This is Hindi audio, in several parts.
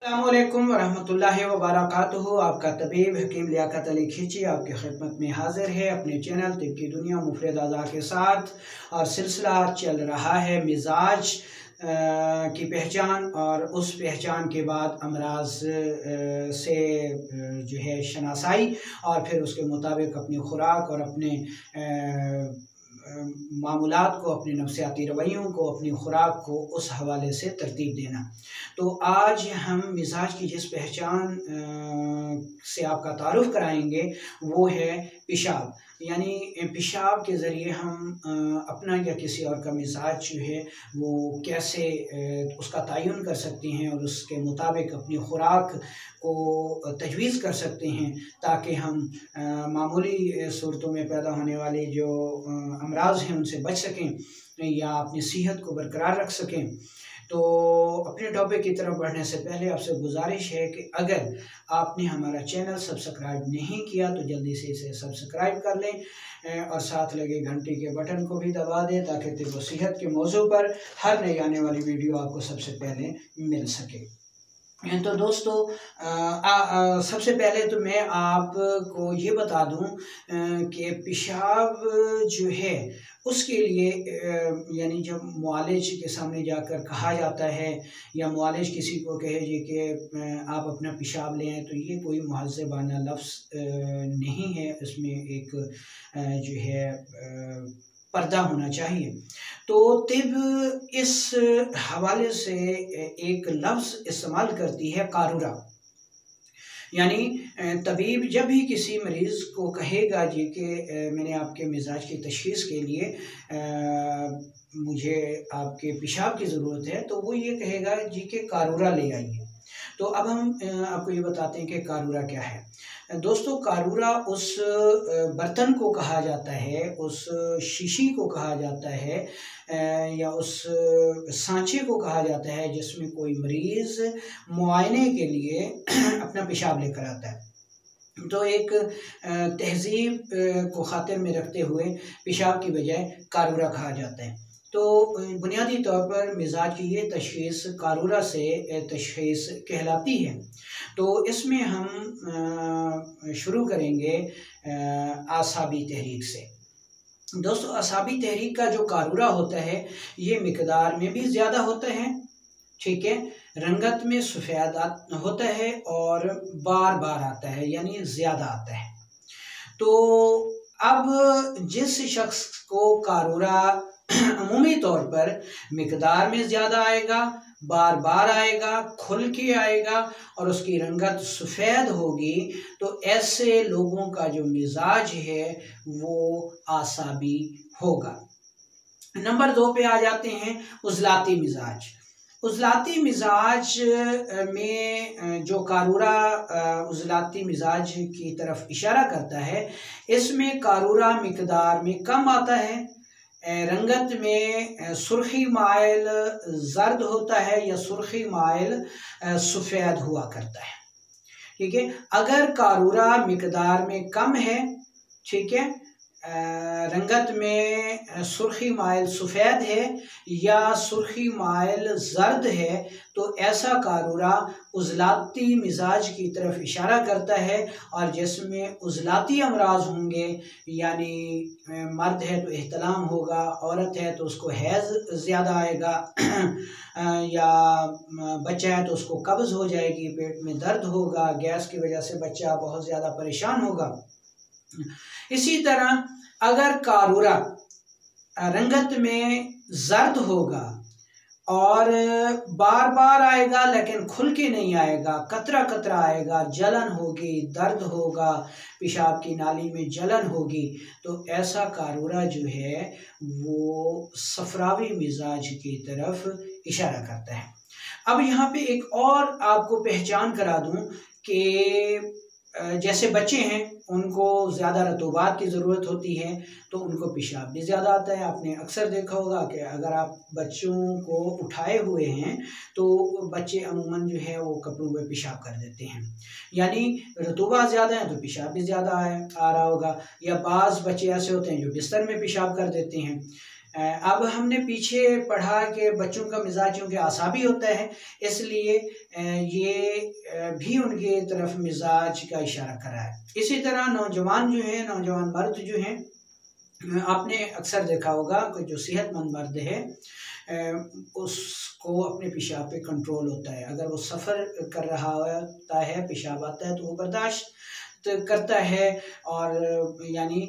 अस्सलामुअलैकुम वरहमतुल्लाहि वबरकातुहू। आपका तबीब हकीम लियाकत अली खिची आपकी खिदमत में हाजिर है अपने चैनल तिब की दुनिया मुफरद अज़ा के साथ। और सिलसिला चल रहा है मिजाज की पहचान और उस पहचान के बाद अमराज से जो है शनासाई और फिर उसके मुताबिक अपनी खुराक और अपने मामूलात को, अपने नफ्सियाती रवैयों को, अपनी खुराक को उस हवाले से तरतीब देना। तो आज हम मिजाज की जिस पहचान से आपका तारुफ कराएंगे वो है पेशाब। यानी पेशाब के ज़रिए हम अपना या किसी और का मिजाज जो है वो कैसे उसका तयन कर सकते हैं और उसके मुताबिक अपनी खुराक को तजवीज़ कर सकते हैं ताकि हम मामूली सूरतों में पैदा होने वाली जो अमराज हैं उनसे बच सकें या अपनी सेहत को बरकरार रख सकें। तो अपने टॉपिक की तरफ बढ़ने से पहले आपसे गुजारिश है कि अगर आपने हमारा चैनल सब्सक्राइब नहीं किया तो जल्दी से इसे सब्सक्राइब कर लें और साथ लगे घंटी के बटन को भी दबा दें ताकि तिब व सेहत के मौजू पर हर नई आने वाली वीडियो आपको सबसे पहले मिल सके। तो दोस्तों सबसे पहले तो मैं आपको ये बता दूं कि पेशाब जो है उसके लिए यानी जब मुआलिज के सामने जाकर कहा जाता है या मुआलिज किसी को कहे जी कि आप अपना पेशाब ले आएँ तो ये कोई मुहज़्ज़बाना लफ्ज़ नहीं है, इसमें एक जो है पर्दा होना चाहिए। तो तिब इस हवाले से एक लफ्ज़ इस्तेमाल करती है कारूरा। यानी तबीब जब भी किसी मरीज़ को कहेगा जी कि मैंने आपके मिजाज की तशख़ीस के लिए मुझे आपके पेशाब की ज़रूरत है तो वो ये कहेगा जी कि कारूरा ले आइए। तो अब हम आपको ये बताते हैं कि कारूरा क्या है। दोस्तों कारूरा उस बर्तन को कहा जाता है, उस शीशी को कहा जाता है या उस सांचे को कहा जाता है जिसमें कोई मरीज़ मुआयने के लिए अपना पेशाब लेकर आता है। तो एक तहज़ीब को ख़ातिर में रखते हुए पेशाब की बजाय कारूरा कहा जाता है। तो बुनियादी तौर पर मिजाज की ये तशख़ीस कारूरा से तशख़ीस कहलाती है। तो इसमें हम शुरू करेंगे आसाबी तहरीक से। दोस्तों आसाबी तहरीक का जो कारूरा होता है ये मिकदार में भी ज़्यादा होता है, ठीक है, रंगत में सफ़ेद होता है और बार बार आता है यानी ज़्यादा आता है। तो अब जिस शख्स को कारूरा अमूमी तौर पर मिकदार में ज़्यादा आएगा, बार बार आएगा, खुल के आएगा और उसकी रंगत सफ़ेद होगी तो ऐसे लोगों का जो मिजाज है वो आसाबी होगा। नंबर 2 पे आ जाते हैं उज़लाती मिजाज। उज़लाती मिजाज में जो कारूरा उज़लाती मिजाज की तरफ इशारा करता है, इसमें कारूरा मिकदार में कम आता है, रंगत में सुर्खी माइल जर्द होता है या सुर्खी माइल सफ़ेद हुआ करता है, ठीक है। अगर कारूरा मिकदार में कम है, ठीक है, रंगत में सुर्खी माइल सफ़ेद है या सुर्खी माइल जर्द है तो ऐसा कारूरा उज़लाती मिजाज की तरफ इशारा करता है। और जिसमें उज़लाती अमराज होंगे यानी मर्द है तो इहतलाम होगा, औरत है तो उसको हैज़ ज़्यादा आएगा या बच्चा है तो उसको कब्ज़ हो जाएगी, पेट में दर्द होगा, गैस की वजह से बच्चा बहुत ज़्यादा परेशान होगा। इसी तरह अगर कारूरा रंगत में जर्द होगा और बार बार आएगा लेकिन खुल के नहीं आएगा, कतरा कतरा आएगा, जलन होगी, दर्द होगा, पेशाब की नाली में जलन होगी, तो ऐसा कारूरा जो है वो सफरावी मिजाज की तरफ इशारा करता है। अब यहाँ पे एक और आपको पहचान करा दूँ कि जैसे बच्चे हैं उनको ज़्यादा रतूबात की ज़रूरत होती है तो उनको पेशाब भी ज़्यादा आता है। आपने अक्सर देखा होगा कि अगर आप बच्चों को उठाए हुए हैं तो बच्चे अमूमन जो है वो कपड़ों में पेशाब कर देते हैं, यानी रतूबा ज़्यादा है तो पेशाब भी ज़्यादा आ रहा होगा। या बाज़ बच्चे ऐसे होते हैं जो बिस्तर में पेशाब कर देते हैं। अब हमने पीछे पढ़ा कि बच्चों का मिजाज चूँकि आसाबी होता है, इसलिए ये भी उनके तरफ मिजाज का इशारा कर रहा है। इसी तरह नौजवान जो है, नौजवान मर्द जो हैं, आपने अक्सर देखा होगा कि जो सेहतमंद मर्द है उसको अपने पेशाब पे कंट्रोल होता है। अगर वो सफ़र कर रहा होता है, पेशाब आता है, तो वो बर्दाश्त करता है और यानी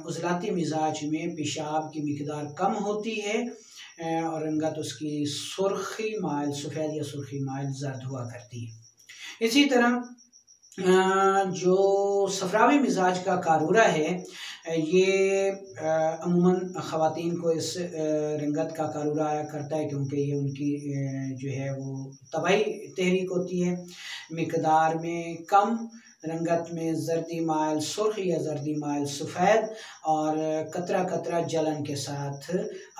उजलाती मिजाज में पेशाब की मिकदार कम होती है और रंगत उसकी सुर्खी माइल सफ़ेद या सुर्खी माइल जर्द हुआ करती है। इसी तरह जो सफरावी मिजाज का कारूरा है, ये अमूमन ख़वातीन को इस रंगत का कारूरा आया करता है क्योंकि ये उनकी जो है वो तबाही तहरीक होती है। मिकदार में कम, रंगत में जर्दी माइल सुर्ख या जर्दी माइल सफ़ेद और कतरा कतरा जलन के साथ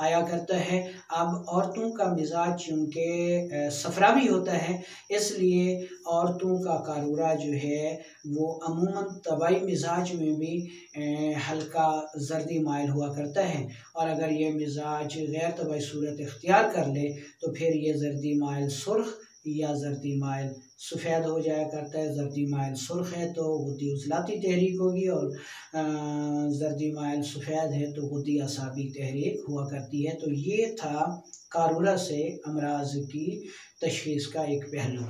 आया करता है। अब औरतों का मिजाज चूँकि सफरावी होता है, इसलिए औरतों का कारूरा जो है वो अमूमन तबाई मिजाज में भी हल्का जर्दी माइल हुआ करता है और अगर ये मिजाज गैर तबाई सूरत इख्तियार कर ले तो फिर ये जर्दी माइल सुर्ख या जर्दी माइल सफ़ेद हो जाया करता है। जर्दी माइल सुर्ख है तो गुद्दी उजलाती तहरीक होगी और जर्दी माइल सफ़ेद है तो गुद्दी असाबी तहरीक हुआ करती है। तो ये था कारूरा से अमराज की तशख़ीस का एक पहलू।